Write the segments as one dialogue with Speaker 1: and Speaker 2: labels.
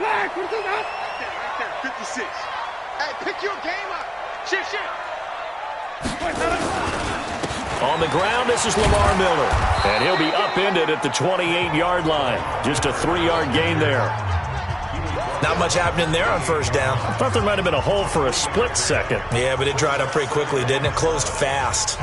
Speaker 1: Right there, 56. Hey, pick your game up. Shift.
Speaker 2: On the ground, this is Lamar Miller. And he'll be upended at the 28-yard line. Just a 3-yard gain there.
Speaker 3: Not much happening there on first down.
Speaker 2: I thought there might have been a hole for a split second.
Speaker 3: Yeah, but it dried up pretty quickly, didn't it? Closed fast.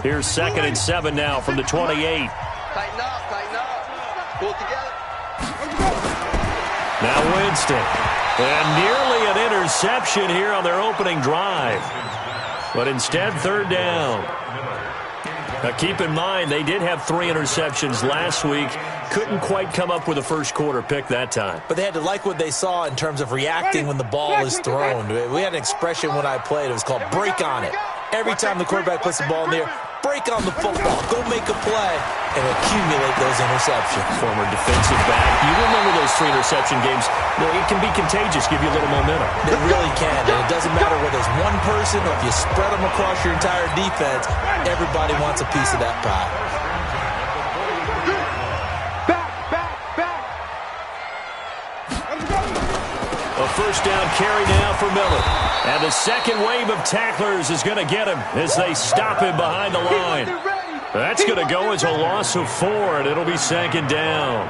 Speaker 2: Here's 2nd and 7 now from the 28.
Speaker 1: Tighten up. Pull it together.
Speaker 2: Now Winston. And nearly an interception here on their opening drive. But instead, 3rd down. Now keep in mind, they did have 3 interceptions last week. Couldn't quite come up with a first quarter pick that time.
Speaker 3: But they had to like what they saw in terms of reacting when the ball is thrown. We had an expression when I played. It was called break on it. Every time the quarterback puts the ball in the air, break on the football. Go make a play and accumulate those interceptions.
Speaker 2: Former defensive back. You remember those 3 interception games. It can be contagious, give you a little momentum.
Speaker 3: It really can, and it doesn't matter whether it's one person or if you spread them across your entire defense, everybody wants a piece of that pie.
Speaker 2: A first down carry now for Miller. And the second wave of tacklers is going to get him as they stop him behind the line. That's going to go as a loss of 4, and it'll be 2nd down.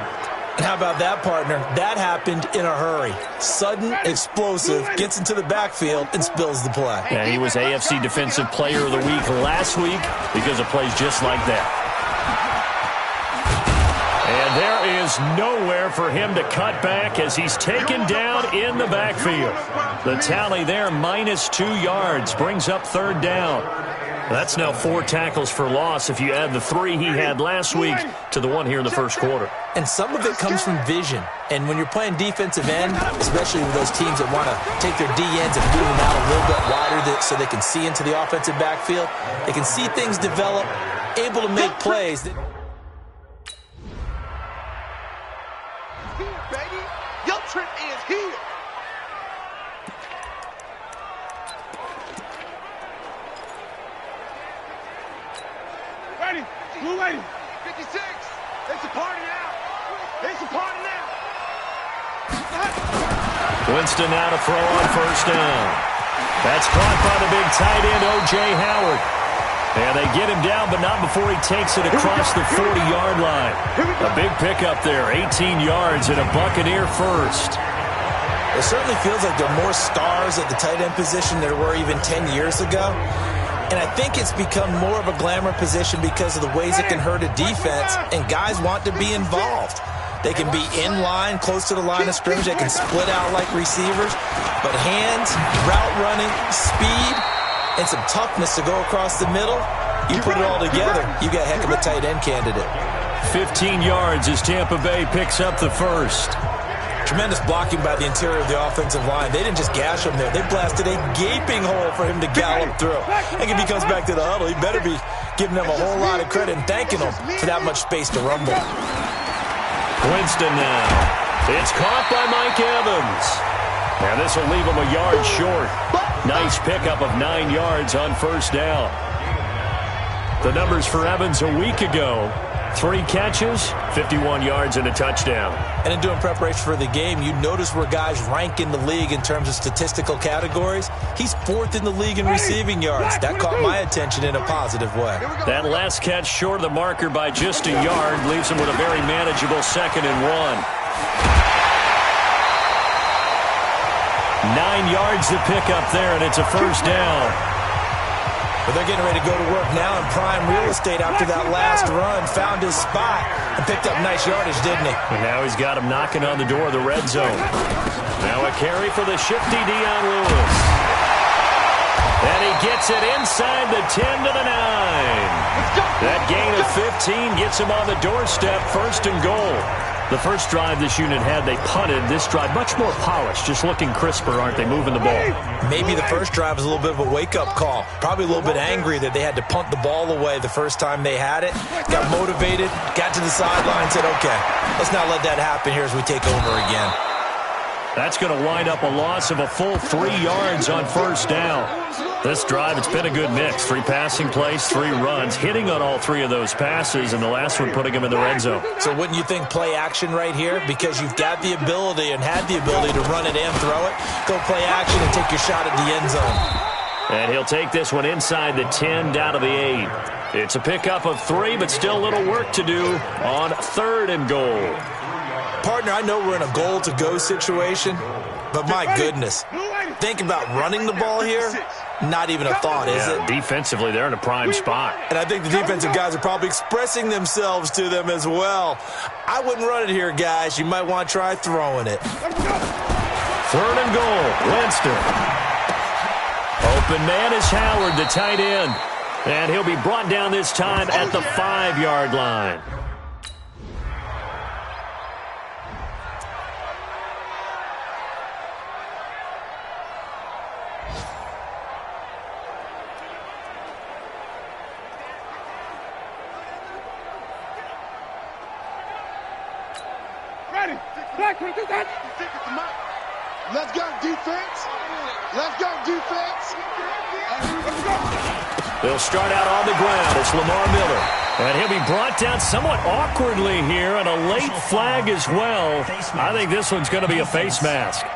Speaker 3: And how about that, partner? That happened in a hurry. Sudden, explosive, gets into the backfield, and spills the play.
Speaker 2: And he was AFC Defensive Player of the Week last week because of plays just like that. And there is nowhere for him to cut back as he's taken down in the backfield. The tally there, -2 yards, brings up 3rd down. That's now 4 tackles for loss if you add the 3 he had last week to the 1 here in the first quarter.
Speaker 3: And some of it comes from vision. And when you're playing defensive end, especially with those teams that want to take their D-ends and move them out a little bit wider so they can see into the offensive backfield, they can see things develop, able to make plays.
Speaker 1: Baby, your trip is here. Ready, blue lady, 56. It's a party now.
Speaker 2: Winston now to throw on first down. That's caught by the big tight end, O.J. Howard. And they get him down, but not before he takes it across the 40-yard line. A big pickup there, 18 yards and a Buccaneer first.
Speaker 3: It certainly feels like there are more stars at the tight end position than there were even 10 years ago. And I think it's become more of a glamour position because of the ways it can hurt a defense, and guys want to be involved. They can be in line, close to the line of scrimmage. They can split out like receivers. But hands, route running, speed, and some toughness to go across the middle, you put it all together, you got a heck of a tight end candidate.
Speaker 2: 15 yards as Tampa Bay picks up the first.
Speaker 3: Tremendous blocking by the interior of the offensive line. They didn't just gash him there. They blasted a gaping hole for him to gallop through. And if he comes back to the huddle, he better be giving them a whole lot of credit and thanking them for that much space to rumble.
Speaker 2: Winston now. It's caught by Mike Evans. And this will leave him a yard short. Nice pickup of 9 yards on first down. The numbers for Evans a week ago: 3 catches, 51 yards, and a touchdown.
Speaker 3: And in doing preparation for the game, you notice where guys rank in the league in terms of statistical categories. He's 4th in the league in receiving yards. That caught my attention in a positive way.
Speaker 2: That last catch short of the marker by just a yard leaves him with a very manageable 2nd and 1. 9 yards to pick up there, and it's a first down.
Speaker 3: But they're getting ready to go to work now in prime real estate after that last run. Found his spot and picked up nice yardage, didn't he?
Speaker 2: And now he's got him knocking on the door of the red zone. Now a carry for the shifty Dion Lewis. And he gets it inside the 10 to the 9. That gain of 15 gets him on the doorstep, 1st and goal. The first drive this unit had, they punted. This drive, much more polished, just looking crisper, aren't they, moving the ball?
Speaker 3: Maybe the first drive was a little bit of a wake-up call. Probably a little bit angry that they had to punt the ball away the first time they had it. Got motivated, got to the sideline, said, okay, let's not let that happen here as we take over again.
Speaker 2: That's going to wind up a loss of a full 3 yards on first down. This drive, it's been a good mix. 3 passing plays, 3 runs, hitting on all 3 of those passes, and the last one putting him in the red zone.
Speaker 3: So wouldn't you think play action right here? Because you've got the ability and had the ability to run it and throw it. Go play action and take your shot at the end zone.
Speaker 2: And he'll take this one inside the 10, down to the 8. It's a pickup of 3, but still a little work to do on 3rd and goal.
Speaker 3: Partner, I know we're in a goal-to-go situation, but my goodness, think about running the ball here. Not even a thought, is it?
Speaker 2: Defensively, they're in a prime spot.
Speaker 3: And I think the defensive guys are probably expressing themselves to them as well. I wouldn't run it here, guys. You might want to try throwing it.
Speaker 2: 3rd and goal, Winston. Open man is Howard, the tight end. And he'll be brought down this time at the 5-yard line.
Speaker 1: Let's go, defense. Let's go, defense.
Speaker 2: They'll start out on the ground. It's Lamar Miller. And he'll be brought down somewhat awkwardly here, and a late flag as well. I think this one's going to be a face mask.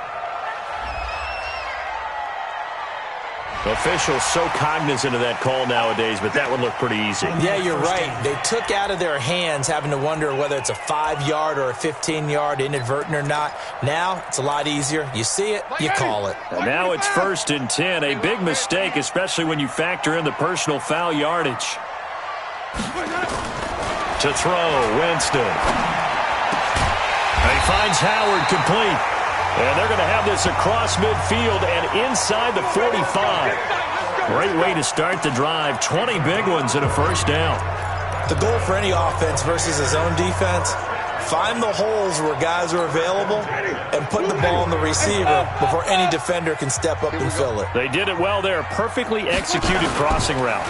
Speaker 2: Officials so cognizant of that call nowadays, but that one looked pretty easy.
Speaker 3: Yeah, you're right. They took out of their hands having to wonder whether it's a 5-yard or a 15-yard, inadvertent or not. Now, it's a lot easier. You see it, you call it.
Speaker 2: And now it's 1st and 10. A big mistake, especially when you factor in the personal foul yardage. To throw, Winston. And he finds Howard complete. And they're going to have this across midfield and inside the 45. Great way to start the drive. 20 big ones and a first down.
Speaker 3: The goal for any offense versus his own defense, find the holes where guys are available and put the ball on the receiver before any defender can step up and fill it.
Speaker 2: They did it well there. Perfectly executed crossing route.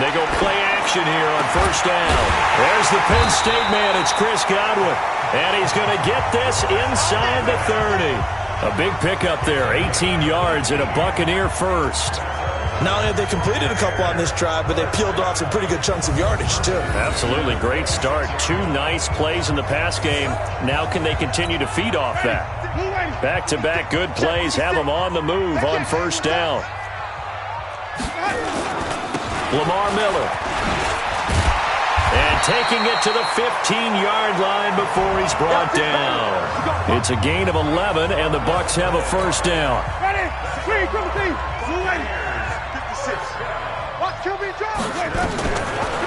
Speaker 2: They go play action here on first down. There's the Penn State man. It's Chris Godwin. And he's going to get this inside the 30. A big pickup there, 18 yards and a Buccaneer first.
Speaker 3: Not only have they completed a couple on this drive, but they peeled off some pretty good chunks of yardage, too.
Speaker 2: Absolutely. Great start. 2 nice plays in the pass game. Now can they continue to feed off that? Back-to-back good plays have them on the move on first down. Lamar Miller. And taking it to the 15-yard line before he's brought down. It's a gain of 11, and the Bucs have a first down.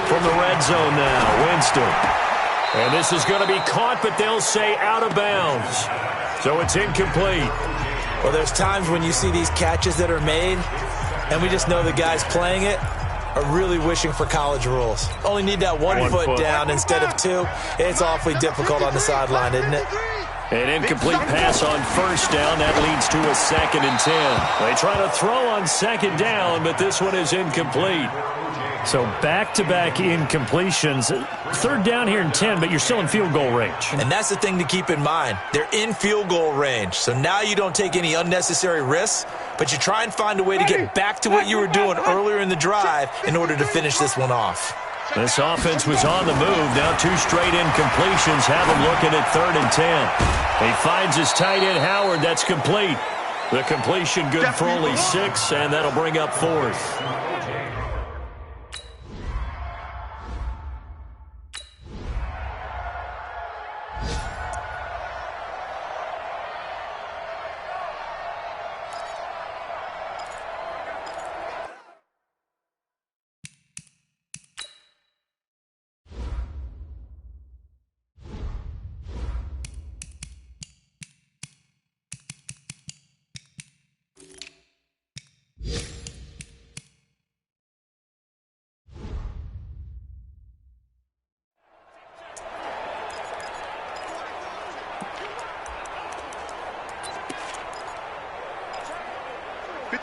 Speaker 2: From the red zone now, Winston. And this is going to be caught, but they'll say out of bounds. So it's incomplete.
Speaker 3: Well, there's times when you see these catches that are made, and we just know the guys playing it are really wishing for college rules. Only need that one foot down instead of 2. It's awfully difficult on the sideline, isn't it?
Speaker 2: An incomplete pass on first down. That leads to a 2nd and 10. They try to throw on 2nd down, but this one is incomplete. So back-to-back incompletions. 3rd down here and 10, but you're still in field goal range.
Speaker 3: And that's the thing to keep in mind. They're in field goal range. So now you don't take any unnecessary risks, but you try and find a way to get back to what you were doing earlier in the drive in order to finish this one off.
Speaker 2: This offense was on the move. Now 2 straight incompletions have him looking at 3rd and 10. He finds his tight end, Howard. That's complete. The completion good for only 6, and that'll bring up 4th.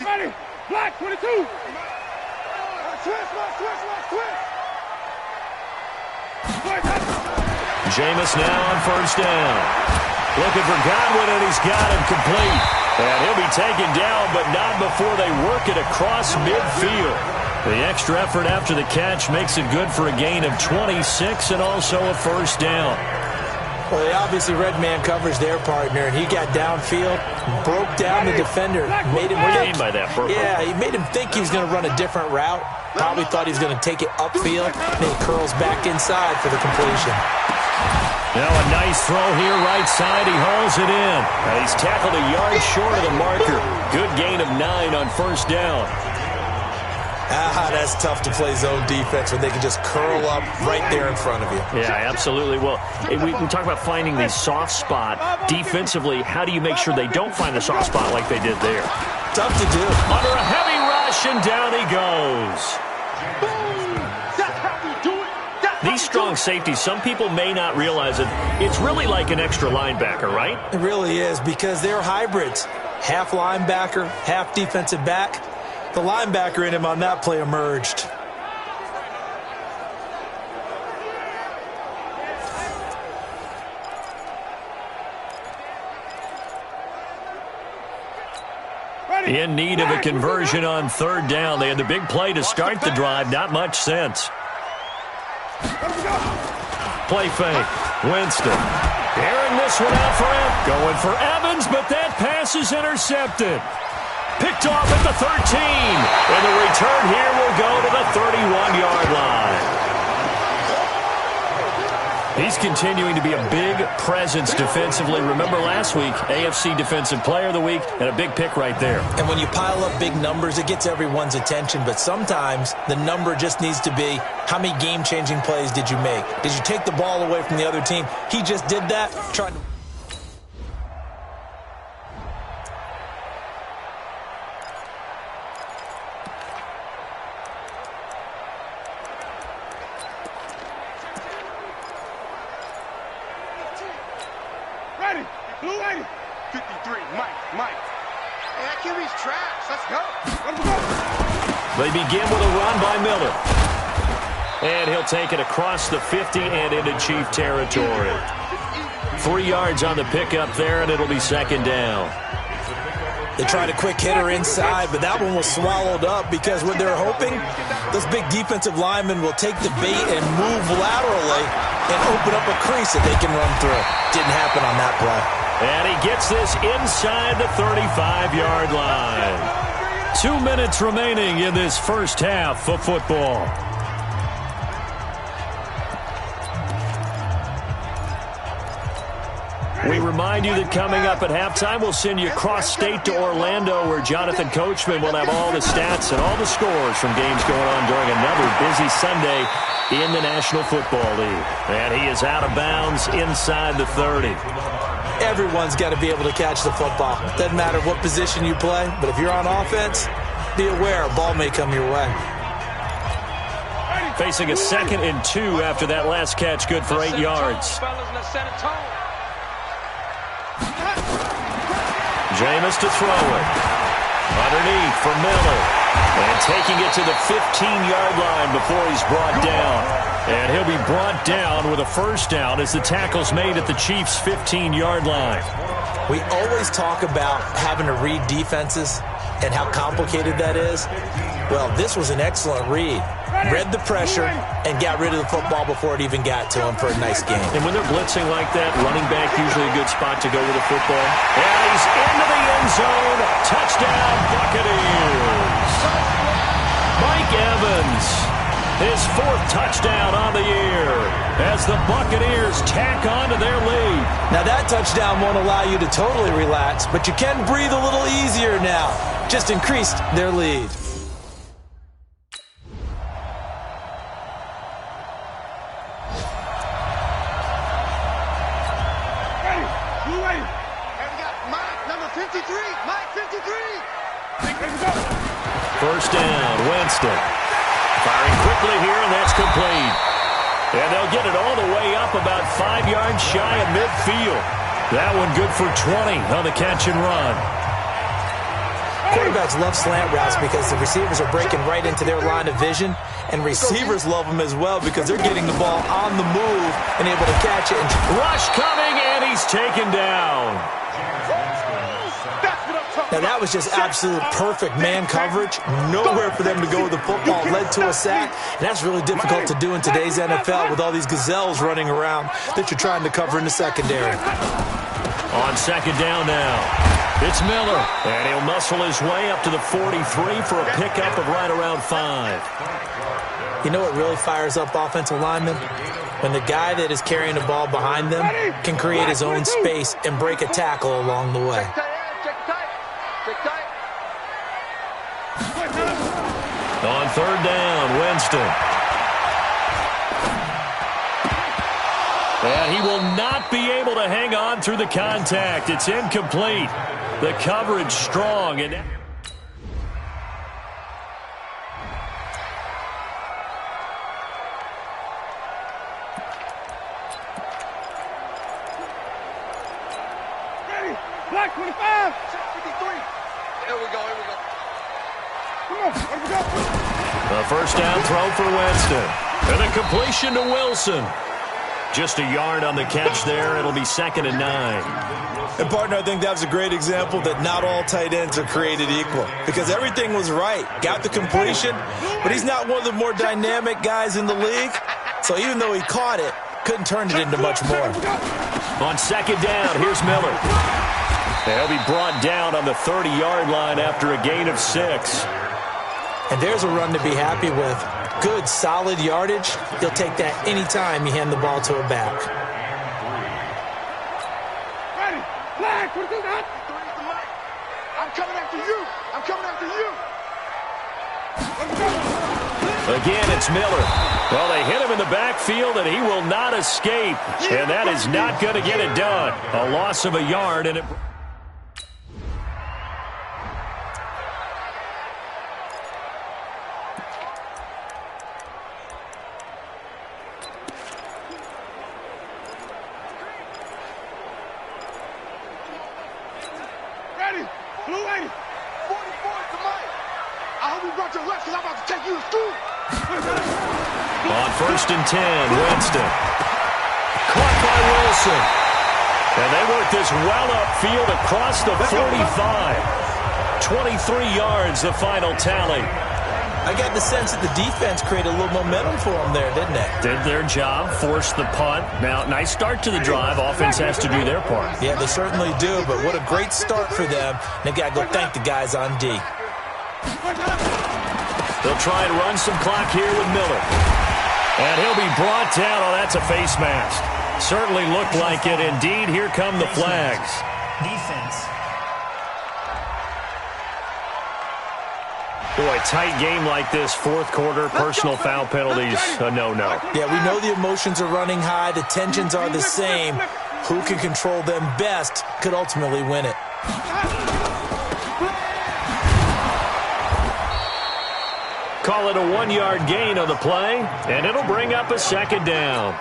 Speaker 1: Ready, black, 22. Switch.
Speaker 2: Jameis now on first down. Looking for Godwin, and he's got him complete. And he'll be taken down, but not before they work it across midfield. The extra effort after the catch makes it good for a gain of 26 and also a first down.
Speaker 3: Well, they obviously read man coverage their partner, and he got downfield, broke down the defender, made him think.
Speaker 2: By that purple.
Speaker 3: Yeah, he made him think he was going to run a different route. Probably thought he was going to take it upfield, and he curls back inside for the completion.
Speaker 2: Now a nice throw here, right side. He hauls it in. And he's tackled a yard short of the marker. Good gain of 9 on first down.
Speaker 3: That's tough to play zone defense when they can just curl up right there in front of you.
Speaker 2: Yeah, absolutely. Well, we talk about finding the soft spot. Defensively, how do you make sure they don't find the soft spot like they did there?
Speaker 3: Tough to do.
Speaker 2: Under a heavy rush, and down he goes. These strong safeties, some people may not realize it. It's really like an extra linebacker, right?
Speaker 3: It really is, because they're hybrids. Half linebacker, half defensive back. The linebacker in him on that play emerged.
Speaker 2: In need of a conversion on third down. They had the big play to start the drive. Not much sense. Play fake. Winston. Airing this one out for him. Going for Evans, but that pass is intercepted. Picked off at the 13. And the return here will go to the 31-yard line. He's continuing to be a big presence defensively. Remember last week, AFC Defensive Player of the Week, and a big pick right there.
Speaker 3: And when you pile up big numbers, it gets everyone's attention. But sometimes the number just needs to be, how many game-changing plays did you make? Did you take the ball away from the other team? He just did that, trying to...
Speaker 1: Blue 80. 53, Mike. Hey, that QB's trash. Let's go.
Speaker 2: They begin with a run by Miller. And he'll take it across the 50 and into Chief territory. 3 yards on the pickup there, and it'll be second down.
Speaker 3: They tried a quick hitter inside, but that one was swallowed up because what they're hoping, those big defensive linemen will take the bait and move laterally and open up a crease that they can run through. Didn't happen on that play.
Speaker 2: And he gets this inside the 35-yard line. 2 minutes remaining in this first half of football. We remind you that coming up at halftime, we'll send you cross-state to Orlando, where Jonathan Coachman will have all the stats and all the scores from games going on during another busy Sunday in the National Football League. And he is out of bounds inside the 30.
Speaker 3: Everyone's got to be able to catch the football. Doesn't matter what position you play, but if you're on offense, be aware a ball may come your way.
Speaker 2: Facing a 2nd and 2 after that last catch, good for 8 yards. Jameis to throw it. Underneath for Miller. And taking it to the 15-yard line before he's brought down. And he'll be brought down with a first down as the tackle's made at the Chiefs' 15-yard line.
Speaker 3: We always talk about having to read defenses and how complicated that is. Well, this was an excellent read. Read the pressure and got rid of the football before it even got to him for a nice game.
Speaker 2: And when they're blitzing like that, running back usually a good spot to go with the football. And he's into the end zone. Touchdown, Buccaneers. Mike Evans, his 4th touchdown on the year as the Buccaneers tack on to their lead.
Speaker 3: Now that touchdown won't allow you to totally relax, but you can breathe a little easier now. Just increased their lead.
Speaker 2: First down, Winston. Firing quickly here, and that's complete. And they'll get it all the way up about 5 yards shy of midfield. That one good for 20 on the catch and run.
Speaker 3: Quarterbacks love slant routes because the receivers are breaking right into their line of vision, and receivers love them as well because they're getting the ball on the move and able to catch it.
Speaker 2: Rush coming, and he's taken down.
Speaker 1: That's what I'm talking
Speaker 3: Now, that was just absolute perfect man coverage. Nowhere for them to go with the football. Led to a sack. And that's really difficult to do in today's NFL with all these gazelles running around that you're trying to cover in the secondary.
Speaker 2: On second down now, it's Miller. And he'll muscle his way up to the 43 for a pickup of right around 5.
Speaker 3: You know what really fires up offensive linemen? When the guy that is carrying the ball behind them can create his own space and break a tackle along the way.
Speaker 2: On third down, Winston. And he will not be able to hang on through the contact. It's incomplete. The coverage strong. And
Speaker 1: Black 25. 53. Here we go. Come on, let's go.
Speaker 2: a first down throw for Winston. And a completion to Wilson. Just a yard on the catch there. It'll be 2nd and 9.
Speaker 3: And, partner, I think that was a great example that not all tight ends are created equal. Because everything was right. Got the completion, but he's not one of the more dynamic guys in the league. So even though he caught it, couldn't turn it into much more.
Speaker 2: On second down, here's Miller. He'll be brought down on the 30-yard line after a gain of 6.
Speaker 3: And there's a run to be happy with. Good, solid yardage. He'll take that any time you hand the ball to a back.
Speaker 1: Ready. Flag. What is that? I'm coming after you.
Speaker 2: Again, it's Miller. Well, they hit him in the backfield, and he will not escape. And that is not going to get it done. A loss of a yard, and it...
Speaker 1: Ready. Blue 80. 44 to Mike. I hope you brought your left because I'm about to take you to school.
Speaker 2: On 1st and 10, Winston. Caught by Wilson. And they work this well upfield across the 45. 23 yards, the final tally.
Speaker 3: I got the sense that the defense created a little momentum for them there, didn't they?
Speaker 2: Did their job, forced the punt. Now, nice start to the drive. Offense has to do their part.
Speaker 3: Yeah, they certainly do, but what a great start for them. They got to go thank the guys on D.
Speaker 2: They'll try and run some clock here with Miller. And he'll be brought down. Oh, that's a face mask. Certainly looked like it. Indeed, here come the flags.
Speaker 3: Defense.
Speaker 2: Boy, tight game like this, fourth quarter, personal foul penalties, a no-no.
Speaker 3: Yeah, we know the emotions are running high. The tensions are the same. Who can control them best could ultimately win it.
Speaker 2: Call it a 1-yard gain on the play, and it'll bring up a 2nd down.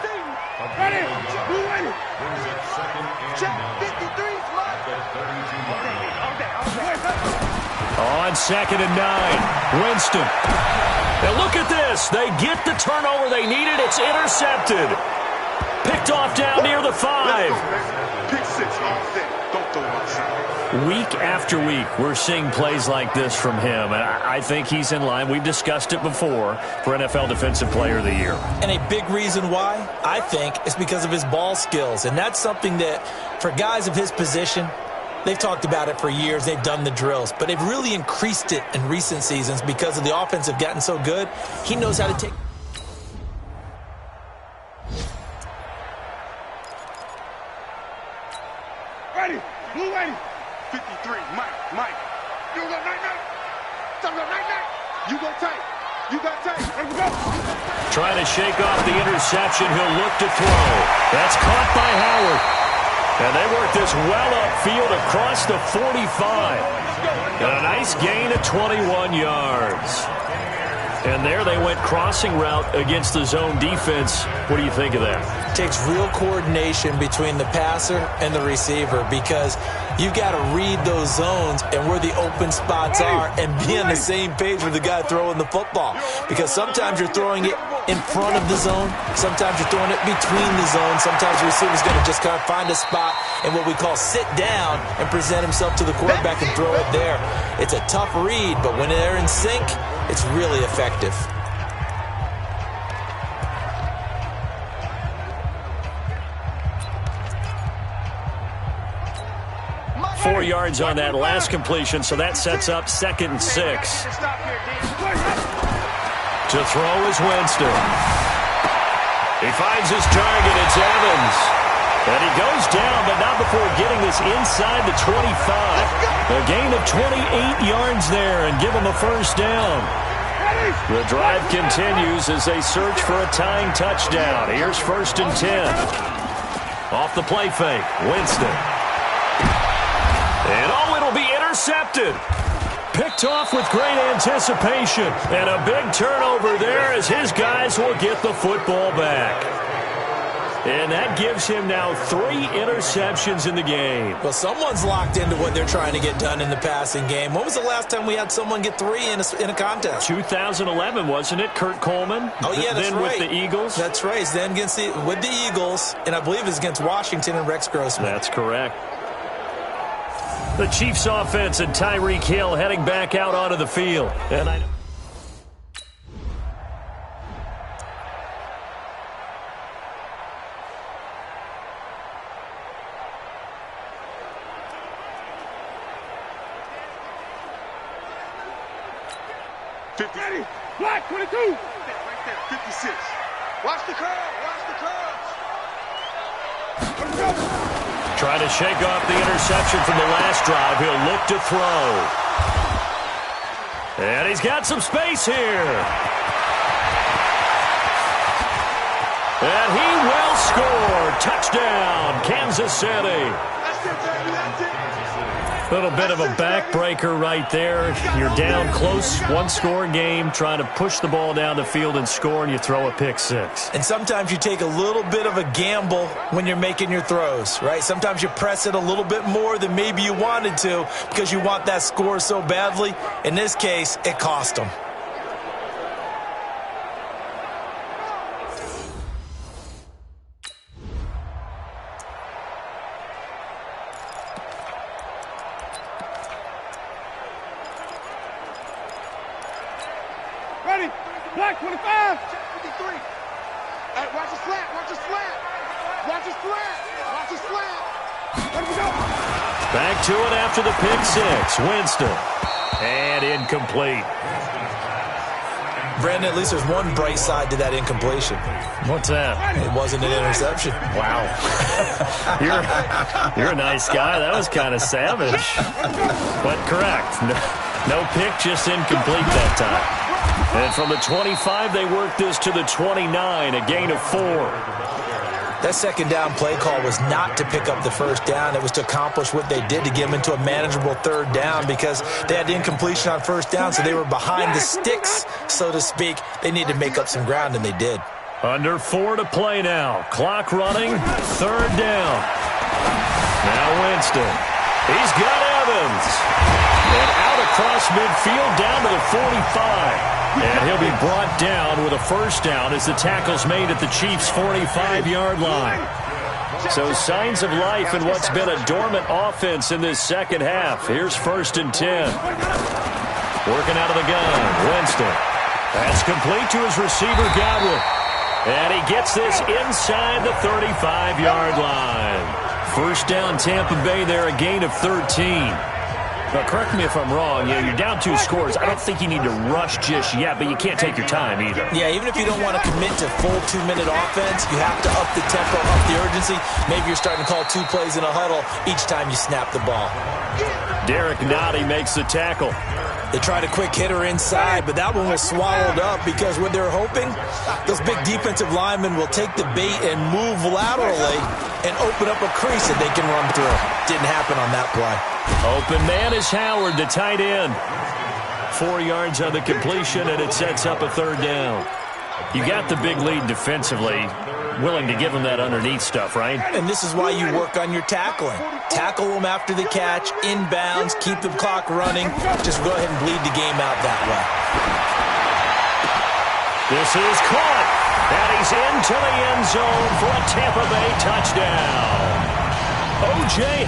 Speaker 1: Ready. Blue 80. Check 53.
Speaker 2: On 2nd and 9, Winston. Now look at this. They get the turnover they needed. It's intercepted. Picked off down near the 5.
Speaker 1: Pick 6. Don't throw outside.
Speaker 2: Week after week, we're seeing plays like this from him. And I think he's in line. We've discussed it before for NFL Defensive Player of the Year.
Speaker 3: And a big reason why, I think, is because of his ball skills. And that's something that, for guys of his position, they've talked about it for years. They've done the drills. But they've really increased it in recent seasons because of the offense have gotten so good. He knows how to take...
Speaker 1: Ready. Blue 80. 53. Mike. You go night. You go tight. Let's go.
Speaker 2: Trying to shake off the interception. He'll look to throw. That's caught by Howard. And they work this well upfield across the 45. And a nice gain of 21 yards. And there they went crossing route against the zone defense. What do you think of that?
Speaker 3: It takes real coordination between the passer and the receiver because you've got to read those zones and where the open spots are and be on the same page with the guy throwing the football. Because sometimes you're throwing it in front of the zone. Sometimes you're throwing it between the zones. Sometimes the receiver's going to just kind of find a spot and what we call sit down and present himself to the quarterback and throw it there. It's a tough read, but when they're in sync, it's really effective.
Speaker 2: Four yards on that last completion, so that sets up 2nd and 6. To throw is Winston. He finds his target. It's Evans. And he goes down, but not before getting this inside the 25. A gain of 28 yards there and give him a first down. The drive continues as they search for a tying touchdown. Here's 1st and 10. Off the play fake, Winston. And it'll be intercepted. Picked off with great anticipation. And a big turnover there as his guys will get the football back. And that gives him now 3 interceptions in the game.
Speaker 3: Well, someone's locked into what they're trying to get done in the passing game. When was the last time we had someone get 3 in a contest?
Speaker 2: 2011, wasn't it? Kurt Coleman?
Speaker 3: Oh, yeah, that's
Speaker 2: then
Speaker 3: right.
Speaker 2: With the Eagles?
Speaker 3: That's right. Then with the Eagles, and I believe it's against Washington and Rex Grossman.
Speaker 2: That's correct. The Chiefs offense and Tyreek Hill heading back out onto the field. And I...
Speaker 1: Ready, black 22. Right there, 56. Watch the curve, watch the curves. Let's go.
Speaker 2: Trying to shake off the interception from the last drive. He'll look to throw. And he's got some space here. And he will score. Touchdown, Kansas City.
Speaker 1: That's it, baby, that's it.
Speaker 2: Little bit of a backbreaker right there. You're down close, 1-score game, trying to push the ball down the field and score, and you throw a pick 6.
Speaker 3: And sometimes you take a little bit of a gamble when you're making your throws, right? Sometimes you press it a little bit more than maybe you wanted to because you want that score so badly. In this case, it cost them.
Speaker 1: Ready, black 25. 53. Hey, watch his flat, watch his flat. Watch his flat, watch his flat. Let him go.
Speaker 2: Back to it after the pick 6. Winston. And incomplete.
Speaker 3: Brandon, at least there's one bright side to that incompletion.
Speaker 2: What's that?
Speaker 3: It wasn't an interception.
Speaker 2: Wow. You're a nice guy. That was kind of savage. But correct. No pick, just incomplete that time. And from the 25, they worked this to the 29, a gain of 4.
Speaker 3: That second down play call was not to pick up the first down. It was to accomplish what they did to get them into a manageable 3rd down because they had incompletion on 1st down, so they were behind the sticks, so to speak. They needed to make up some ground, and they did.
Speaker 2: Under 4 to play now. Clock running, 3rd down. Now Winston. He's got Evans. And out across midfield down to the 45. And he'll be brought down with a first down as the tackle's made at the Chiefs' 45-yard line. So signs of life in what's been a dormant offense in this second half. Here's 1st and 10. Working out of the gun, Winston. That's complete to his receiver, Godwin. And he gets this inside the 35-yard line. First down, Tampa Bay there, a gain of 13. Now, correct me if I'm wrong. You're down 2 scores. I don't think you need to rush just yet, but you can't take your time either.
Speaker 3: Yeah, even if you don't want to commit to full 2-minute offense, you have to up the tempo, up the urgency. Maybe you're starting to call 2 plays in a huddle each time you snap the ball.
Speaker 2: Derek Nottie makes the tackle.
Speaker 3: They tried a quick hitter inside, but that one was swallowed up because what they're hoping, those big defensive linemen will take the bait and move laterally and open up a crease that they can run through. Didn't happen on that play.
Speaker 2: Open man is Howard, the tight end. 4 yards on the completion, and it sets up a third down. You got the big lead defensively, willing to give them that underneath stuff, right?
Speaker 3: And this is why you work on your tackling. Tackle them after the catch, inbounds, keep the clock running. Just go ahead and bleed the game out that way.
Speaker 2: This is caught, and he's into the end zone for a Tampa Bay touchdown. O.J.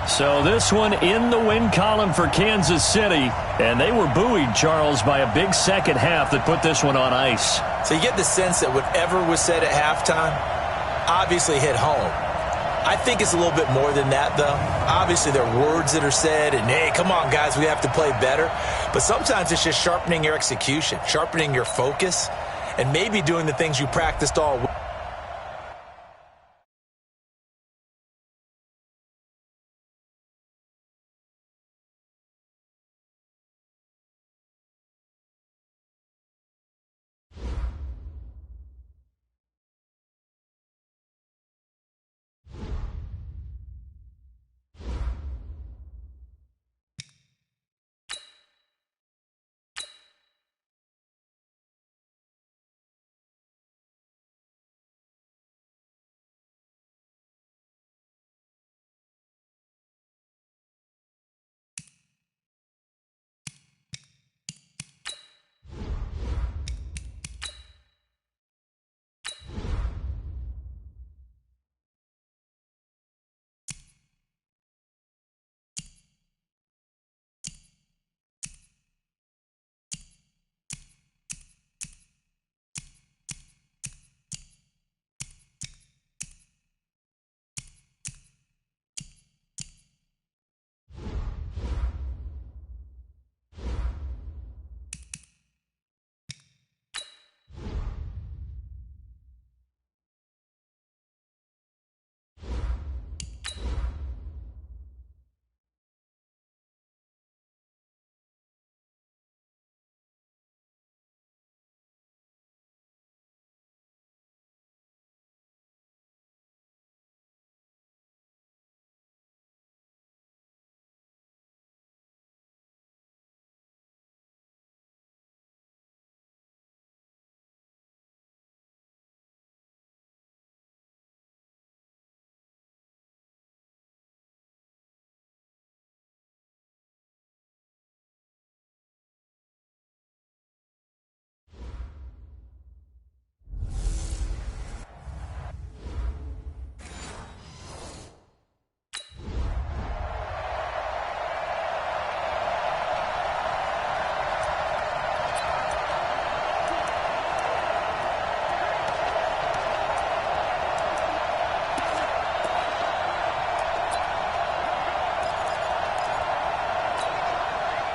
Speaker 2: So this one in the win column for Kansas City, and they were buoyed, Charles, by a big second half that put this one on ice.
Speaker 3: So you get the sense that whatever was said at halftime obviously hit home. I think it's a little bit more than that, though. Obviously, there are words that are said, and, hey, come on, guys, we have to play better. But sometimes it's just sharpening your execution, sharpening your focus, and maybe doing the things you practiced all week.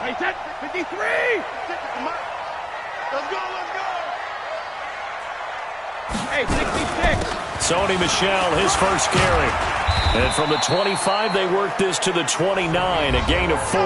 Speaker 1: Hey, 53! Let's go, let's go! Hey, 66!
Speaker 2: Sony Michel, his first carry. And from the 25, they work this to the 29, a gain of 4.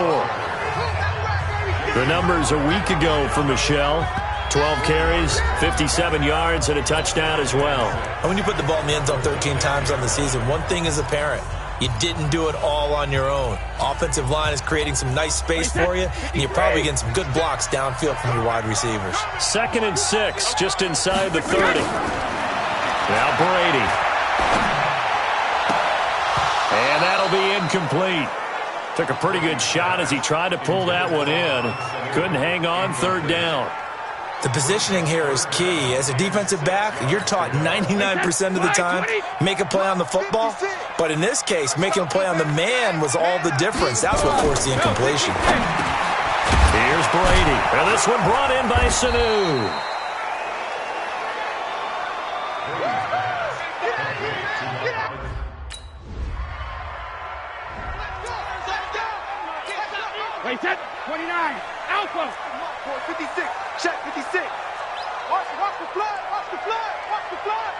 Speaker 2: The numbers a week ago for Michel. 12 carries, 57 yards, and a touchdown as well.
Speaker 3: And when you put the ball in the end zone 13 times on the season, one thing is apparent. You didn't do it all on your own. Offensive line is creating some nice space for you, and you're probably getting some good blocks downfield from your wide receivers.
Speaker 2: 2nd and 6, just inside the 30. Now Brady. And that'll be incomplete. Took a pretty good shot as he tried to pull that one in. Couldn't hang on, 3rd down.
Speaker 3: The positioning here is key. As a defensive back, you're taught 99% of the time, make a play on the football. But in this case, making a play on the man was all the difference. That's what forced the incompletion.
Speaker 2: Here's Brady. And this one brought in by Sanu.
Speaker 1: Wait, 29. Alpha. 56. Check 56. Watch the flood. Watch the flood. Watch the flood.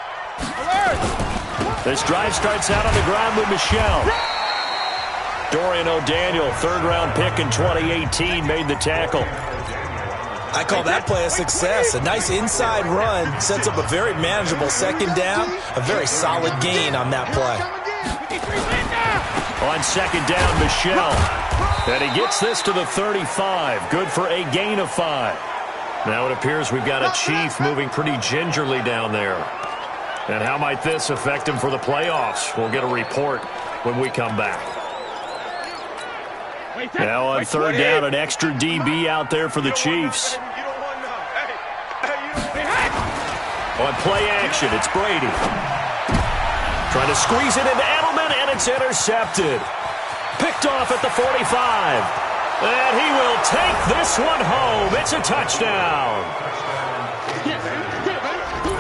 Speaker 1: Alert.
Speaker 2: This drive starts out on the ground with Michel. Dorian O'Daniel, 3rd-round pick in 2018, made the tackle.
Speaker 3: I call that play a success. A nice inside run sets up a very manageable 2nd down. A very solid gain on that play.
Speaker 2: On second down, Michel. And he gets this to the 35. Good for a gain of 5. Now it appears we've got a Chief moving pretty gingerly down there. And how might this affect him for the playoffs? We'll get a report when we come back. Now on third down, an extra DB out there for the Chiefs. On play action, it's Brady. Trying to squeeze it into Edelman, and it's intercepted. Picked off at the 45. And he will take this one home. It's a touchdown.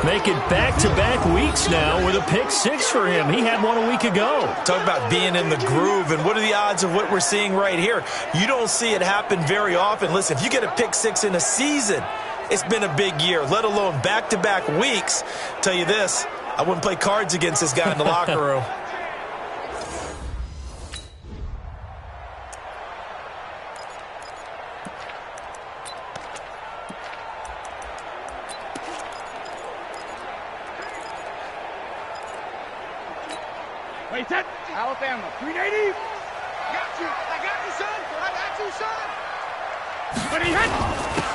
Speaker 2: Make it back-to-back weeks now with a pick 6 for him. He had one a week ago.
Speaker 3: Talk about being in the groove, and what are the odds of what we're seeing right here? You don't see it happen very often. Listen, if you get a pick 6 in a season, it's been a big year, let alone back-to-back weeks. Tell you this, I wouldn't play cards against this guy in the locker room.
Speaker 1: Wait, set. Alabama, 380. I got you, son. I got you, son. But he hit.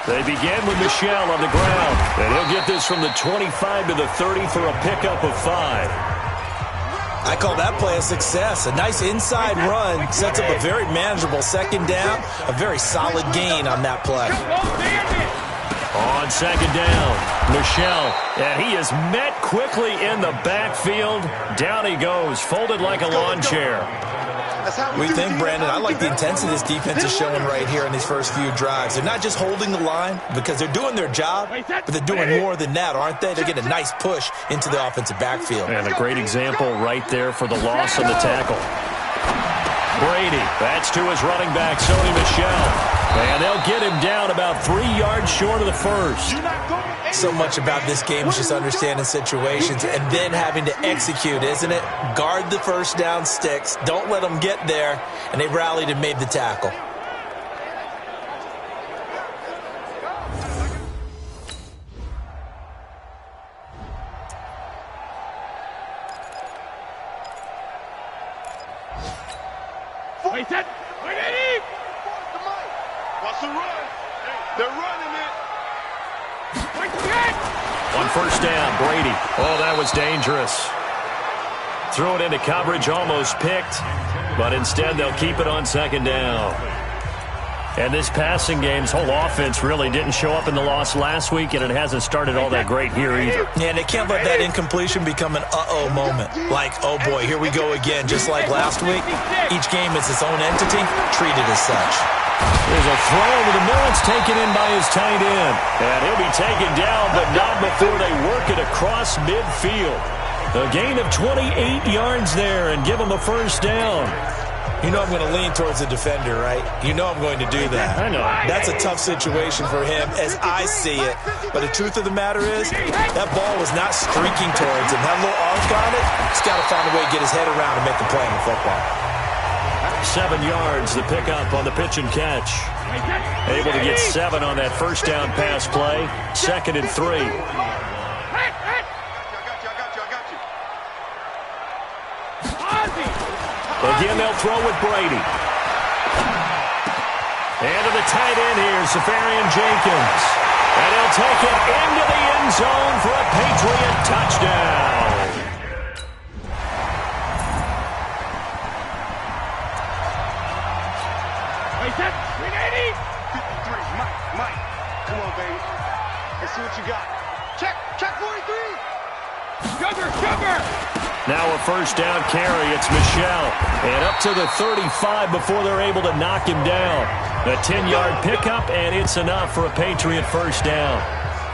Speaker 2: They begin with Michel on the ground. And he'll get this from the 25 to the 30 for a pickup of 5.
Speaker 3: I call that play a success. A nice inside run sets up a very manageable second down. A very solid gain on that play.
Speaker 2: On second down, Michel, and he is met quickly in the backfield. Down he goes, folded like a lawn chair.
Speaker 3: What do you think, Brandon? I like the intensity this defense is showing right here in these first few drives. They're not just holding the line because they're doing their job, but they're doing more than that, aren't they? They're getting a nice push into the offensive backfield.
Speaker 2: And a great example right there for the loss on the tackle. Brady, that's to his running back, Sony Michel. And they'll get him down about 3 yards short of the first.
Speaker 3: So much about this game is just understanding situations and then having to execute, isn't it? Guard the first down sticks. Don't let them get there. And they rallied and made the tackle.
Speaker 1: Wait, set. Wait, Eddie. Watch the run. They're running it.
Speaker 2: On first down, Brady. Oh, that was dangerous. Threw it into coverage, almost picked. But instead, they'll keep it on second down. And this passing game's whole offense really didn't show up in the loss last week, and it hasn't started all that great here either.
Speaker 3: Yeah, and they can't let that incompletion become an uh-oh moment. Like, oh boy, here we go again. Just like last week, each game is its own entity, treated as such.
Speaker 2: There's a throw over the middle. It's taken in by his tight end. And he'll be taken down, but not before they work it across midfield. A gain of 28 yards there and give him a first down.
Speaker 3: You know I'm going to lean towards the defender, right? You know I'm going to do that.
Speaker 2: I know.
Speaker 3: That's a tough situation for him as I see it. But the truth of the matter is, that ball was not streaking towards him. That little arc on it, he's got to find a way to get his head around and make the play in the football.
Speaker 2: 7 yards, the pickup on the pitch and catch. Able to get 7 on that first down pass play. 2nd and 3. Again, they'll throw with Brady. And to the tight end here, Safarian Jenkins. And he'll take it into the end zone for a Patriot touchdown.
Speaker 1: Wait, set. 380. 53. Mike. Come on, baby. Let's see what you got. Check 43. Sugar.
Speaker 2: Now a first down carry. It's Michel. And up to the 35 before they're able to knock him down. A 10-yard pickup, and it's enough for a Patriot first down.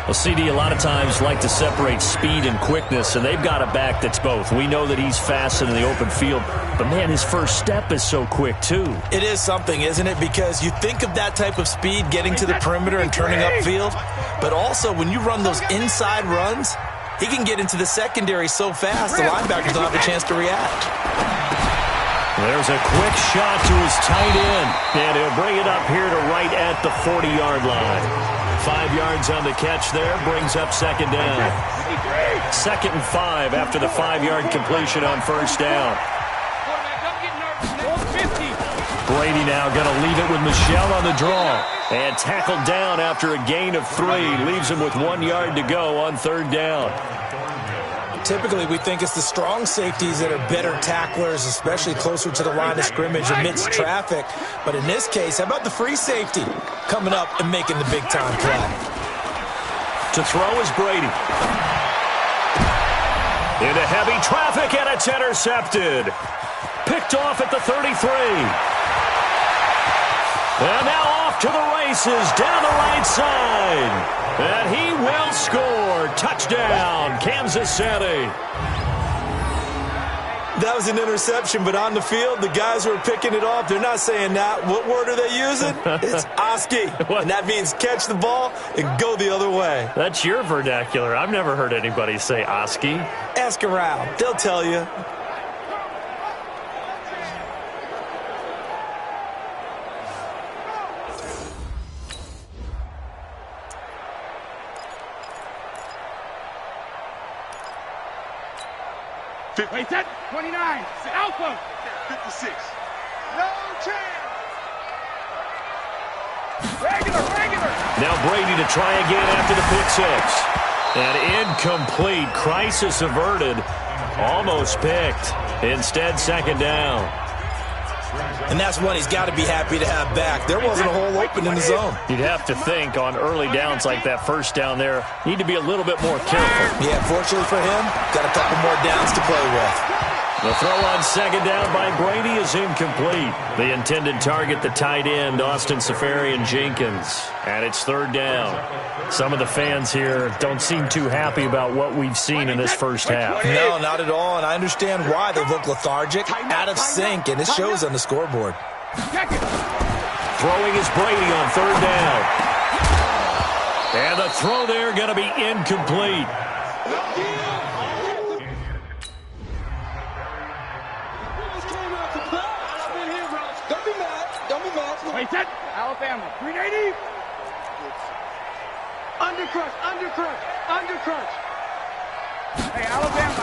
Speaker 2: Well, CD a lot of times like to separate speed and quickness, and they've got a back that's both. We know that he's fast in the open field, but, man, his first step is so quick, too.
Speaker 3: It is something, isn't it? Because you think of that type of speed getting to the perimeter and turning upfield, but also when you run those inside runs, he can get into the secondary so fast, the linebackers don't have a chance to react.
Speaker 2: There's a quick shot to his tight end, and he'll bring it up here to right at the 40-yard line. 5 yards on the catch there, brings up second down. 2nd and 5 after the 5-yard completion on first down. Brady now going to leave it with Michel on the draw. And tackled down after a gain of 3. Leaves him with 1 yard to go on 3rd down.
Speaker 3: Typically, we think it's the strong safeties that are better tacklers, especially closer to the line of scrimmage amidst traffic. But in this case, how about the free safety coming up and making the big-time play?
Speaker 2: To throw is Brady. Into heavy traffic, and it's intercepted. Picked off at the 33. And now off to the races down the right side. And he will score. Touchdown, Kansas City.
Speaker 3: That was an interception, but on the field, the guys who are picking it off, they're not saying that. What word are they using? It's Oski. And that means catch the ball and go the other way.
Speaker 2: That's your vernacular. I've never heard anybody say Oski.
Speaker 3: Ask around. They'll tell you.
Speaker 1: Wait, set, 29, Alpha, 56, no chance. Regular.
Speaker 2: Now Brady to try again after the pick 6. And incomplete, crisis averted, almost picked. Instead, 2nd down.
Speaker 3: And that's one he's got to be happy to have back. There wasn't a hole open in the zone.
Speaker 2: You'd have to think on early downs like that 1st down there, need to be a little bit more careful.
Speaker 3: Yeah, fortunately for him, got a couple more downs to play with.
Speaker 2: The throw on 2nd down by Brady is incomplete. The intended target, the tight end, Austin Seferian-Jenkins. And it's 3rd down. Some of the fans here don't seem too happy about what we've seen in this first half.
Speaker 3: No, not at all, and I understand why. They look lethargic, out of sync, and it shows on the scoreboard.
Speaker 2: Throwing is Brady on 3rd down. And the throw there going to be incomplete.
Speaker 1: Wait, set, Alabama, 380. Undercrush. Hey, Alabama.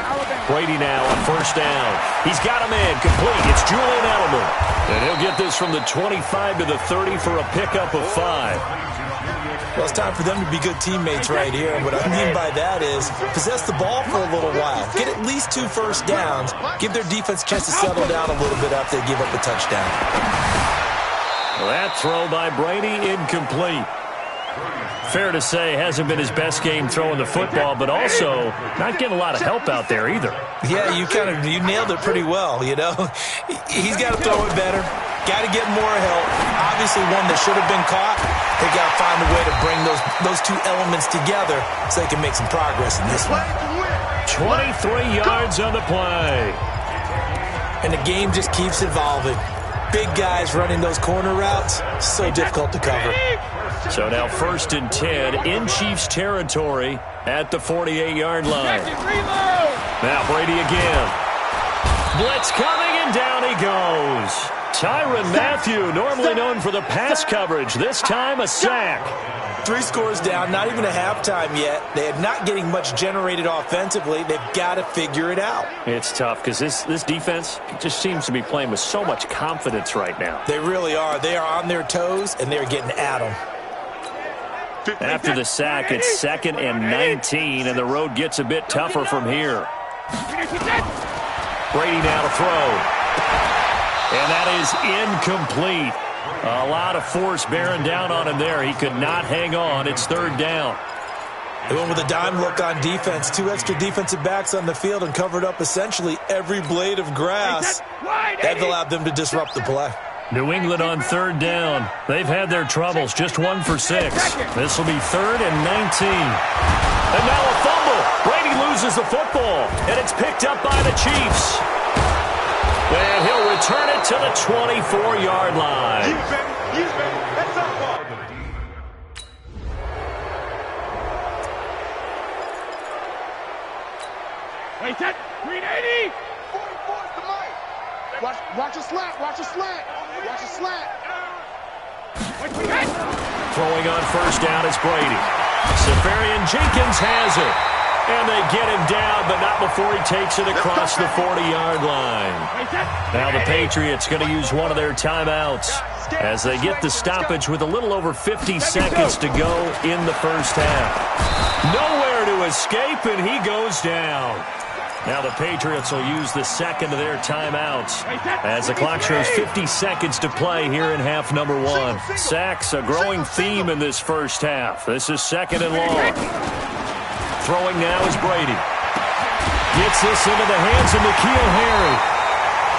Speaker 2: Brady now on 1st down. He's got him in, complete. It's Julian Edelman. And he'll get this from the 25 to the 30 for a pickup of 5.
Speaker 3: Well, it's time for them to be good teammates right here. And what I mean by that is possess the ball for a little while. Get at least 2 first downs. Give their defense a chance to settle down a little bit after they give up a touchdown.
Speaker 2: That throw by Brady, incomplete. Fair to say, hasn't been his best game throwing the football, but also not getting a lot of help out there either.
Speaker 3: Yeah, you nailed it pretty well, you know. He's got to throw it better. Got to get more help. Obviously one that should have been caught. They got to find a way to bring those 2 elements together so they can make some progress in this one.
Speaker 2: 23 yards on the play.
Speaker 3: And the game just keeps evolving. Big guys running those corner routes, so difficult to cover.
Speaker 2: So now 1st and 10 in Chiefs territory at the 48-yard line. Now Brady again. Blitz coming, and down he goes. Tyrann Mathieu, normally known for the pass coverage, this time a sack.
Speaker 3: 3 scores down, not even a halftime yet. They are not getting much generated offensively. They've got to figure it out.
Speaker 2: It's tough because this defense just seems to be playing with so much confidence right now.
Speaker 3: They really are. They are on their toes, and they're getting at them.
Speaker 2: After the sack, it's 2nd and 19, and the road gets a bit tougher from here. Brady now to throw. And that is incomplete. A lot of force bearing down on him there. He could not hang on. It's 3rd down.
Speaker 3: They went with a dime look on defense. 2 extra defensive backs on the field and covered up essentially every blade of grass. That allowed them to disrupt the play.
Speaker 2: New England on 3rd down. They've had their troubles. Just 1 for 6. This will be 3rd and 19. And now a fumble. Brady loses the football. And it's picked up by the Chiefs. And he'll return it to the 24-yard line.
Speaker 1: That's our ball. Wait, set, 380. 44's the mic. Watch a slant. Watch a slant.
Speaker 2: Throwing on 1st down is Brady. Seferian-Jenkins has it. And they get him down, but not before he takes it across the 40-yard line. Now the Patriots going to use one of their timeouts as they get the stoppage with a little over 50 seconds to go in the first half. Nowhere to escape, and he goes down. Now the Patriots will use the second of their timeouts as the clock shows 50 seconds to play here in half number one. Sacks, a growing theme in this first half. This is second and long. Throwing now is Brady. Gets this into the hands of N'Keal Harry.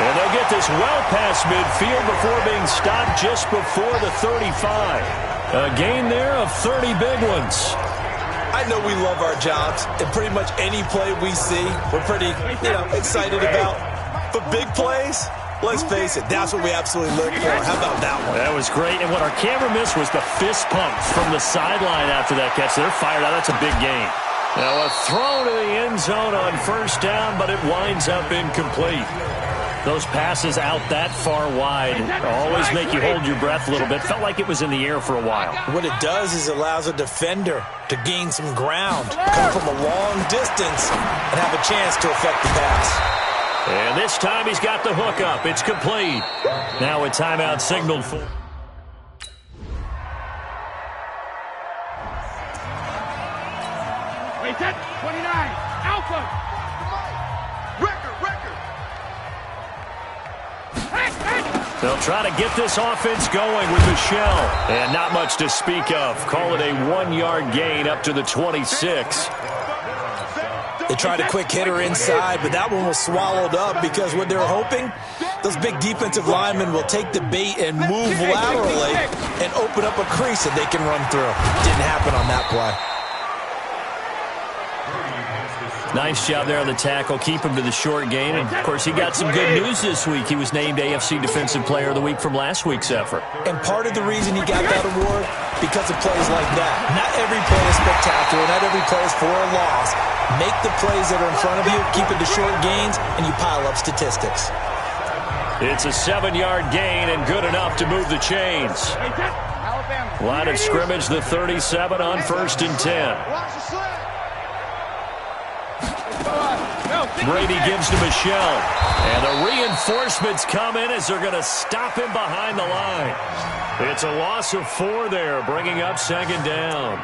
Speaker 2: And they'll get this well past midfield before being stopped just before the 35. A gain there of 30 big ones.
Speaker 3: I know we love our jobs, and pretty much any play we see, we're pretty, excited about. But big plays, let's face it, that's what we absolutely look for. How about that one?
Speaker 2: That was great, and what our camera missed was the fist pumps from the sideline after that catch. They're fired out. That's a big gain. Now a throw to the end zone on first down, but it winds up incomplete. Those passes out that far wide always make you hold your breath a little bit. Felt like it was in the air for a while.
Speaker 3: What it does is it allows a defender to gain some ground, come from a long distance, and have a chance to affect the pass.
Speaker 2: And this time he's got the hook up. It's complete. Now a timeout signaled for.
Speaker 1: Wait, that 29. Alpha.
Speaker 2: They'll try to get this offense going with Michel. And not much to speak of. Call it a 1-yard gain up to the 26.
Speaker 3: They tried a quick hitter inside, but that one was swallowed up because what they're hoping, those big defensive linemen will take the bait and move laterally and open up a crease that they can run through. Didn't happen on that play.
Speaker 2: Nice job there on the tackle. Keep him to the short gain. And, of course, he got some good news this week. He was named AFC Defensive Player of the Week from last week's effort.
Speaker 3: And part of the reason he got that award, because of plays like that. Not every play is spectacular. Not every play is for a loss. Make the plays that are in front of you, keep it to short gains, and you pile up statistics.
Speaker 2: It's a 7-yard gain and good enough to move the chains. Line of scrimmage, the 37 on 1st and 10. Brady gives to Michel. And the reinforcements come in as they're going to stop him behind the line. It's a loss of 4 there, bringing up second down.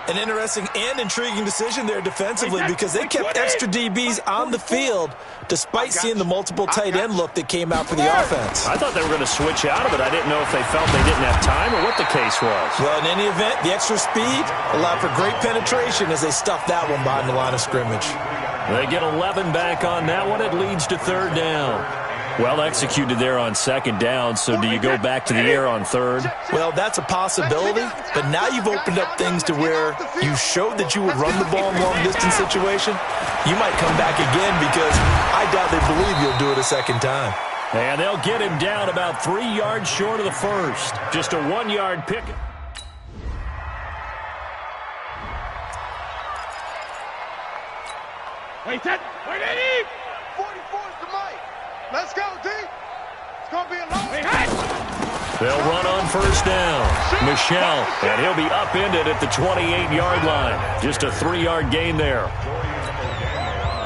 Speaker 3: An interesting and intriguing decision there defensively because they kept extra DBs on the field despite seeing the multiple tight end look that came out for the offense.
Speaker 2: I thought they were going to switch out of it. I didn't know if they felt they didn't have time or what the case was.
Speaker 3: Well, in any event, the extra speed allowed for great penetration as they stuffed that one behind the line of scrimmage.
Speaker 2: They get 11 back on that one. It leads to third down. Well executed there on second down, so do you go back to the air on third?
Speaker 3: Well, that's a possibility, but now you've opened up things to where you showed that you would run the ball in long-distance situation. You might come back again because I doubt they believe you'll do it a second time.
Speaker 2: And they'll get him down about 3 yards short of the first. Just a 1-yard pick.
Speaker 1: Wait, that. Wait, 80. 44 is the mic. Let's go, D. It's going to be a long.
Speaker 2: They'll run on first down. Michel, and he'll be upended at the 28-yard line. Just a 3-yard gain there.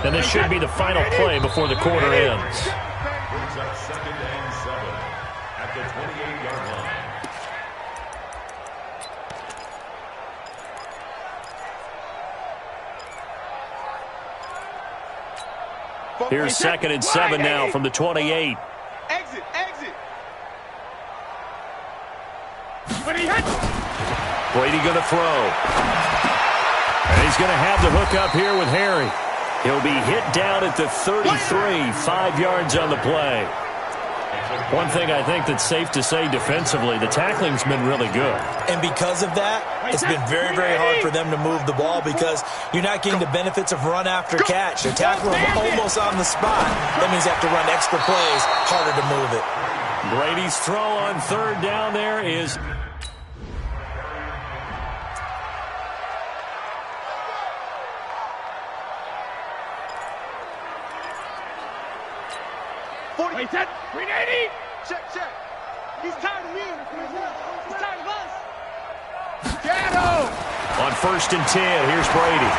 Speaker 2: And this should be the final play before the quarter ends.
Speaker 4: Second and 7 at the 28-yard line.
Speaker 2: Here's second and 7 now from the 28.
Speaker 1: Exit.
Speaker 2: Brady going to throw. And he's going to have the hook up here with Harry. He'll be hit down at the 33, 5 yards on the play. One thing I think that's safe to say defensively, the tackling's been really good.
Speaker 3: And because of that, it's been very, very hard for them to move the ball because you're not getting the benefits of run after catch. They're tackling them almost on the spot. That means you have to run extra plays, harder to move it.
Speaker 2: Brady's throw on third down there is...
Speaker 1: Wait, that. 380. Check. He's tired of me. He's tired of us. Shadow.
Speaker 2: On first and 10, here's Brady.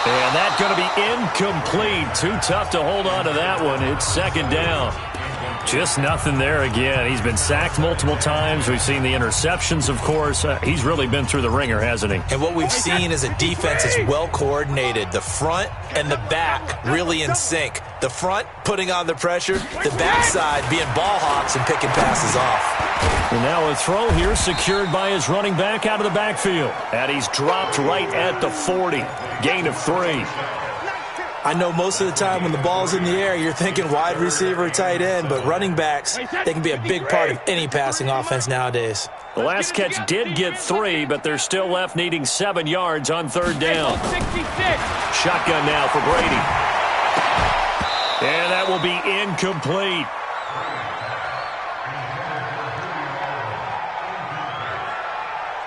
Speaker 2: And that's going to be incomplete. Too tough to hold on to that one. It's second down. Just nothing there again. He's been sacked multiple times. We've seen the interceptions, of course. He's really been through the ringer, hasn't he?
Speaker 3: And what we've seen is a defense that's well coordinated. The front and the back really in sync. The front putting on the pressure, the backside being ball hawks and picking passes off.
Speaker 2: And now a throw here secured by his running back out of the backfield. And he's dropped right at the 40. Gain of 3.
Speaker 3: I know most of the time when the ball's in the air, you're thinking wide receiver, tight end, but running backs, they can be a big part of any passing offense nowadays.
Speaker 2: The last catch did get 3, but they're still left needing 7 yards on third down. Shotgun now for Brady. And that will be incomplete.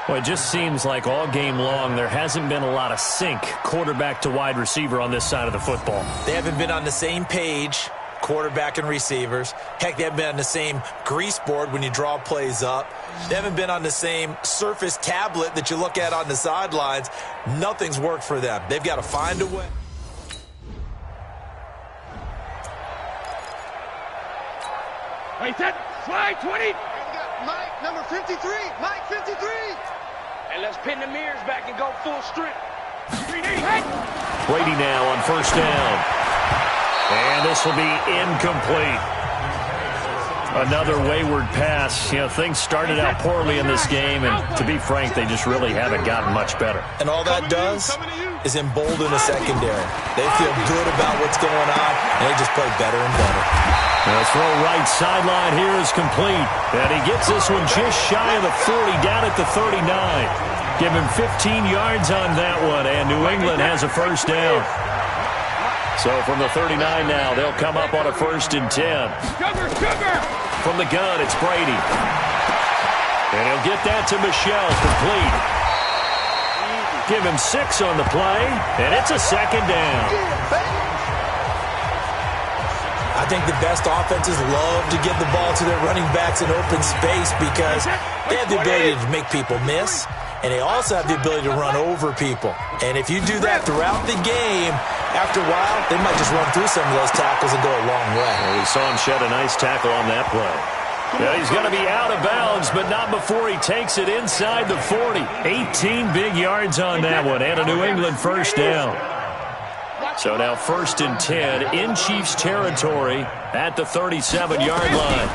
Speaker 2: Well, it just seems like all game long there hasn't been a lot of sync quarterback to wide receiver on this side of the football.
Speaker 3: They haven't been on the same page, quarterback and receivers. Heck, they haven't been on the same grease board when you draw plays up. They haven't been on the same surface tablet that you look at on the sidelines. Nothing's worked for them. They've got to find a way.
Speaker 1: Wait, set, slide, 20. Mike, number 53. Mike, 53. And let's pin the mirrors back and go full strip.
Speaker 2: Brady now on first down. And this will be incomplete. Another wayward pass. You know, things started out poorly in this game, and to be frank, they just really haven't gotten much better.
Speaker 3: And all that does is embolden the secondary. They feel good about what's going on, and they just play better and better.
Speaker 2: The throw right sideline here is complete. And he gets this one just shy of the 40, down at the 39. Give him 15 yards on that one, and New England has a first down. So from the 39 now, they'll come up on a 1st and 10. From the gun, it's Brady. And he'll get that to Michel, complete. Give him 6 on the play, and it's a second down.
Speaker 3: I think the best offenses love to get the ball to their running backs in open space because they have the ability to make people miss, and they also have the ability to run over people. And if you do that throughout the game, after a while, they might just run through some of those tackles and go a long way.
Speaker 2: Well, we saw him shed a nice tackle on that play. Yeah, he's going to be out of bounds, but not before he takes it inside the 40. 18 big yards on that one, and a New England first down. So now 1st and 10 in Chiefs territory at the 37-yard line.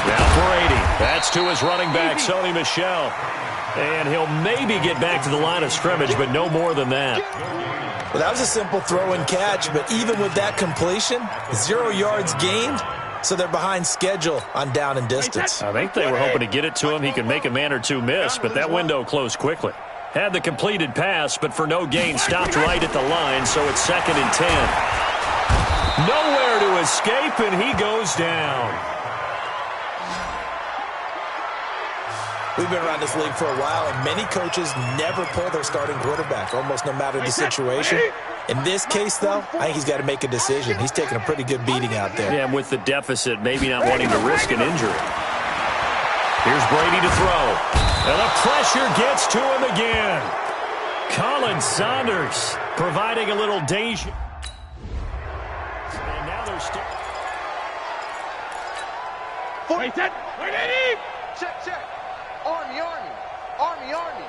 Speaker 2: Now Brady. That's to his running back, Sony Michel. And he'll maybe get back to the line of scrimmage, but no more than that.
Speaker 3: Well, that was a simple throw and catch, but even with that completion, 0 yards gained, so they're behind schedule on down and distance.
Speaker 2: I think they were hoping to get it to him. He could make a man or two miss, but that window closed quickly. Had the completed pass, but for no gain, stopped right at the line, so it's 2nd and 10. Nowhere to escape, and he goes down.
Speaker 3: We've been around this league for a while, and many coaches never pull their starting quarterback, almost no matter the situation. In this case, though, I think he's got to make a decision. He's taking a pretty good beating out there.
Speaker 2: Yeah, and with the deficit, maybe not wanting to risk an injury. Here's Brady to throw. And the pressure gets to him again. Colin Saunders providing a little danger. And now they're still...
Speaker 1: Wait, set, wait, check, check. Army, Army, Army, Army.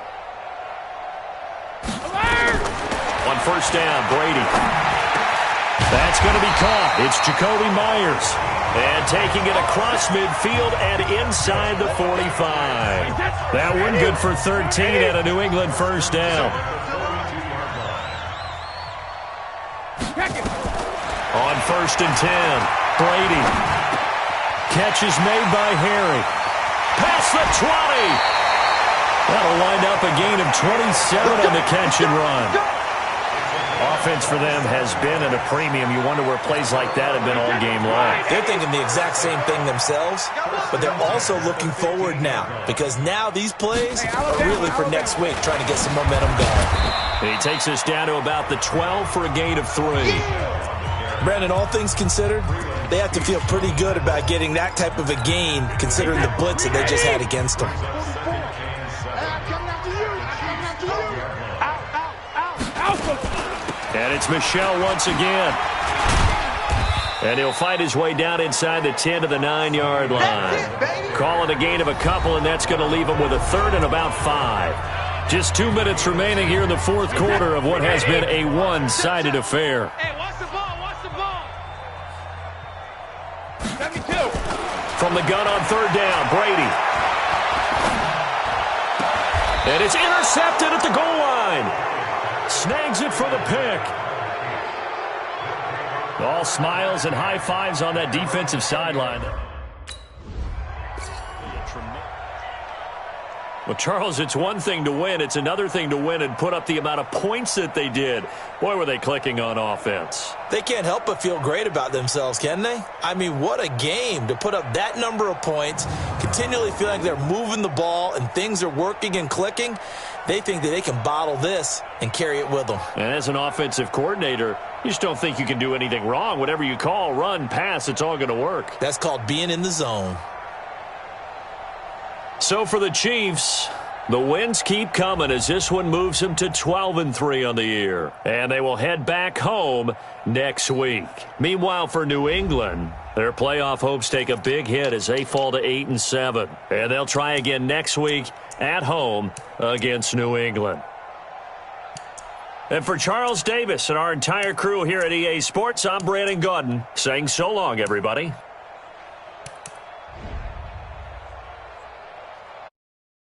Speaker 1: Alert!
Speaker 2: On first down, Brady. That's going to be caught. It's Jacoby Myers. And taking it across midfield and inside the 45. That one good for 13 and a New England first down. On 1st and 10, Brady. Catch is made by Harry. Past the 20. That'll wind up a gain of 27 on the catch and run. Offense for them has been at a premium. You wonder where plays like that have been all game long.
Speaker 3: They're thinking the exact same thing themselves, but they're also looking forward now because now these plays are really for next week, trying to get some momentum going.
Speaker 2: And he takes us down to about the 12 for a gain of 3.
Speaker 3: Brandon, all things considered, they have to feel pretty good about getting that type of a gain considering the blitz that they just had against them.
Speaker 2: And it's Michel once again. And he'll fight his way down inside the 10 to the 9-yard line. Call it a gain of a couple, and that's going to leave him with a third and about 5. Just 2 minutes remaining here in the fourth quarter of what has been a one-sided affair.
Speaker 1: Hey, watch the ball, watch the ball. 72.
Speaker 2: From the gun on third down, Brady. And it's intercepted at the goal line. Snags it for the pick. All smiles and high fives on that defensive sideline. Well, Charles, it's one thing to win. It's another thing to win and put up the amount of points that they did. Boy, were they clicking on offense.
Speaker 3: They can't help but feel great about themselves, can they? I mean, what a game to put up that number of points, continually feel like they're moving the ball and things are working and clicking. They think that they can bottle this and carry it with them.
Speaker 2: And as an offensive coordinator, you just don't think you can do anything wrong. Whatever you call, run, pass, it's all going to work.
Speaker 3: That's called being in the zone.
Speaker 2: So for the Chiefs, the wins keep coming as this one moves them to 12-3 on the year. And they will head back home next week. Meanwhile, for New England, their playoff hopes take a big hit as they fall to 8-7. And they'll try again next week at home against New England. And for Charles Davis and our entire crew here at EA Sports, I'm Brandon Gaudin saying so long, everybody.